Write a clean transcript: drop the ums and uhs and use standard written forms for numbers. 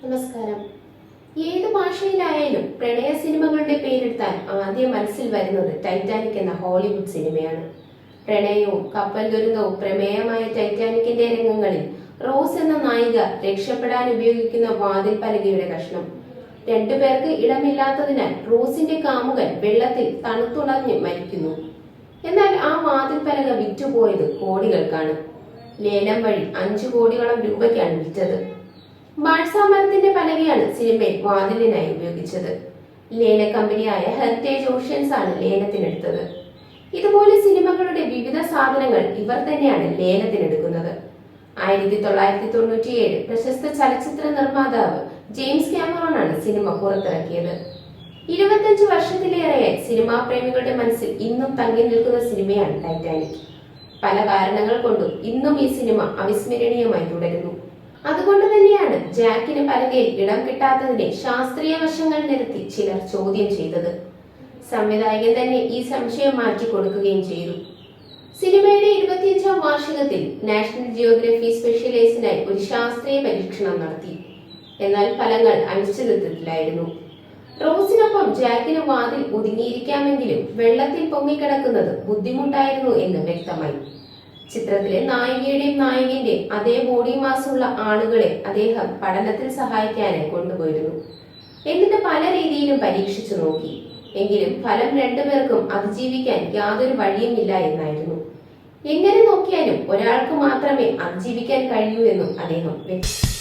നമസ്കാരം. ഏത് ഭാഷയിലായാലും പ്രണയ സിനിമകളുടെ പേരെടുത്താൽ ആദ്യം മനസ്സിൽ വരുന്നത് ടൈറ്റാനിക് എന്ന ഹോളിവുഡ് സിനിമയാണ്. പ്രണയവും കപ്പൽ ദുരന്തവും പ്രമേയമായ ടൈറ്റാനിക്കിന്റെ രംഗങ്ങളിൽ റോസ് എന്ന നായിക രക്ഷപ്പെടാൻ ഉപയോഗിക്കുന്ന വാതിൽ പലകയുടെ കഷ്ണം. രണ്ടുപേർക്ക് ഇടമില്ലാത്തതിനാൽ റോസിന്റെ കാമുകൻ വെള്ളത്തിൽ തണുത്തുളഞ്ഞ് മരിക്കുന്നു. എന്നാൽ ആ വാതിൽ പലക വിറ്റുപോയത് കോടികൾക്കാണ്. ലേലം വഴി 5 കോടിയോളം രൂപയ്ക്കാണ് വിറ്റത്. ബാഴ്സാമരത്തിന്റെ പലകയാണ് സിനിമയിൽ വാതിലിനായി ഉപയോഗിച്ചത്. ലേല കമ്പനിയായ ഹെറിറ്റേജ് ഓഷ്യൻസ് ആണ് ലേലത്തിനെടുത്തത്. ഇതുപോലെ സിനിമകളുടെ വിവിധ സാധനങ്ങൾ ഇവർ തന്നെയാണ് ലേലത്തിനെടുക്കുന്നത്. 1997 പ്രശസ്ത ചലച്ചിത്ര നിർമ്മാതാവ് ജെയിംസ് കാമറോൺ ആണ് സിനിമ പുറത്തിറക്കിയത്. 25 വർഷത്തിലേറെയായി സിനിമാ പ്രേമികളുടെ മനസ്സിൽ ഇന്നും തങ്ങി നിൽക്കുന്ന സിനിമയാണ് ടൈറ്റാനിക്. പല കാരണങ്ങൾ കൊണ്ടും ഇന്നും ഈ സിനിമ അവിസ്മരണീയമായി തുടരുന്നു. അതുകൊണ്ട് തന്നെയാണ് ജാക്കിന് പലകയിൽ ഇടം കിട്ടാത്തതിന്റെ ശാസ്ത്രീയ വശങ്ങൾ നിരത്തി ചിലർ ചോദ്യം ചെയ്തത്. സംവിധായകൻ തന്നെ ഈ സംശയം മാറ്റി കൊടുക്കുകയും ചെയ്തു. സിനിമയുടെ 25ാം വാർഷികത്തിൽ നാഷണൽ ജിയോഗ്രഫി സ്പെഷ്യലൈസിനായി ഒരു ശാസ്ത്രീയ പരീക്ഷണം നടത്തി. എന്നാൽ ഫലങ്ങൾ അനിശ്ചിതത്വത്തിലായിരുന്നു. റോസിനൊപ്പം ജാക്കിന് വാതിൽ ഒതുങ്ങിയിരിക്കാമെങ്കിലും വെള്ളത്തിൽ പൊങ്ങിക്കിടക്കുന്നത് ബുദ്ധിമുട്ടായിരുന്നു എന്ന് വ്യക്തമായി. ചിത്രത്തിലെ നായികയുടെയും നായകന്റെയും അതേ ബോഡി മാസ് ഉള്ള ആളുകളെ അദ്ദേഹം പഠനത്തിൽ സഹായിക്കാനായി കൊണ്ടുപോയിരുന്നു. എന്നിട്ട് പല രീതിയിലും പരീക്ഷിച്ചു നോക്കി. എങ്കിലും ഫലം രണ്ടുപേർക്കും അതിജീവിക്കാൻ യാതൊരു വഴിയുമില്ല എന്നായിരുന്നു. എങ്ങനെ നോക്കിയാലും ഒരാൾക്ക് മാത്രമേ അതിജീവിക്കാൻ കഴിയൂ എന്നും അദ്ദേഹം വ്യക്തമാക്കി.